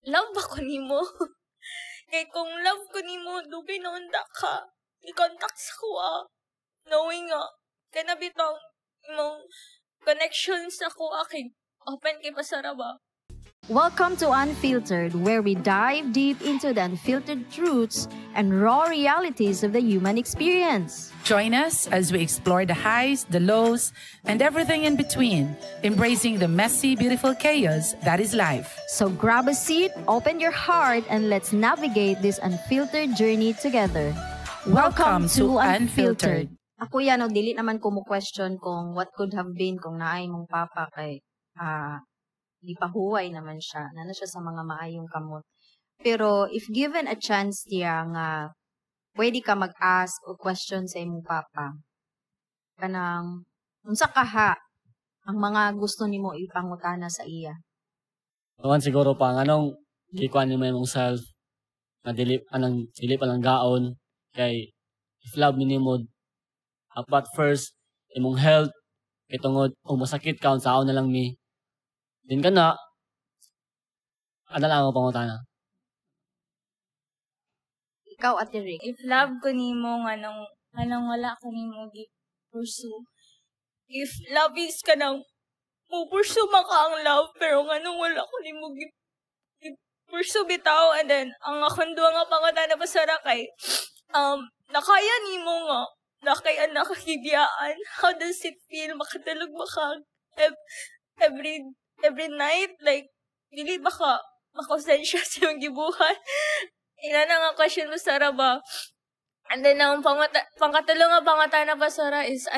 love ako nimo. Kay kung love ko nimo, dugay naunda ka. I-contact sa kuha. Knowing nga, kaya nabitang imong connections sa kuha kay open kay pasara ba. Welcome to Unfiltered, where we dive deep into the unfiltered truths and raw realities of the human experience. Join us as we explore the highs, the lows, and everything in between, embracing the messy, beautiful chaos that is life. So grab a seat, open your heart, and let's navigate this unfiltered journey together. Welcome to Unfiltered. Ako yan, dili naman ko mo question kung what could have been kung naay mong papa kay di pa huway naman siya. Nana siya sa mga maayong kamot. Pero if given a chance diya nga pwede ka mag-ask o question sa imong papa, kanang unsa kaha ang mga gusto nimo ipangutana sa iya? Tuwan siguro pa anong gikuan nimo imong self na dili pa lang gaon kay if love nimo apat first imong health kay tungod kung masakit ka unsaon na lang ni din ka na ano lang ang pangutana. Ikaw, Ate Rick. If love ko nimo anong wala ko nimo gi-pursue. If love is ka nang pursue maka ang love pero nganong wala ko nimo gi-pursue bitaw, and then ang akong duwa nga pangutana pasara kay nakaya nimo nga nakaya nakakigiyaan. How does it feel makatulog maka every night, like, dili ba ka makonsensya sa yung gibuhat? Ina na nga question mo, Sarah ba? And then, ang pangkatulong nga pangatana pa, Sarah, is,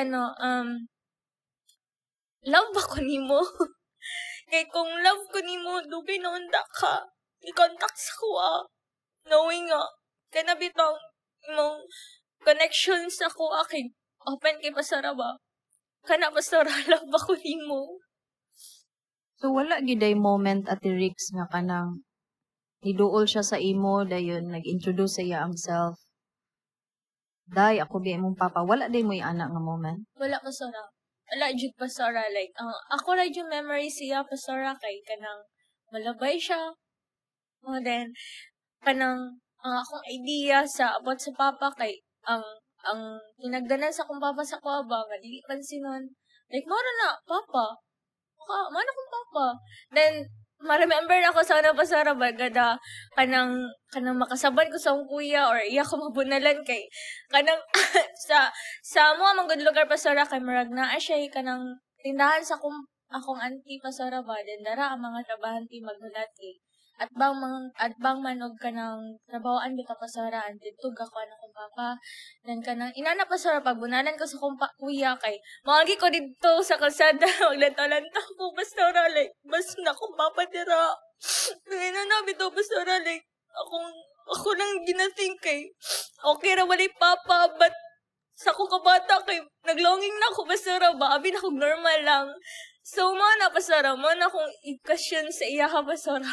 love ba ko nimo? Kay kung love ko nimo, dugay naunda ka. I-contact sa kuha. Knowing nga, kaya nabitang imong connections sa kuha kay open kay pasara ba? Kana pasara, love ba ko nimo? So, wala giday moment, Ate Rix, nga kanang niduol siya sa imo, dayon, nag-introduce sa iya ang self. Day, ako di mong papa. Wala day mo yung anak nga moment? Wala pa, Sara. Wala, jud pa, Sara. Like, ako lang yung memory siya pa, Sara, kay kanang malabay siya. And then, kanang, ang akong idea sa about sa papa, kay, ang tinagdanan sa akong papa sa kuwaba, nga di pansinon. Like, mara na, papa. Mana kong papa. Then, ma-remember ako sana pa sa rabagada kanang makasaban ko sa akong kuya or iya ko mabunalan kay kanang sa mo ang good lugar pa sa kay marag na siya kanang tindahan sa akong auntie pa sa ba then dara ang mga trabahanti maghulat kay at bang manog kanang trabahoan bita pa sa dito ako ana kong papa then kanang inana pa sa pagbunalan ko sa akong kuya kay maagi ko dito sa kalsada maglantaw-lantaw ko pastora like mas na akong papa dira ngayon na bito pastora like ako lang ginathink kay okay ra walay papa but sa akong kabata kay naglonging na ako pastora ba abi na ako normal lang so mana pastora mo na akong i-question sa iya ka pastora.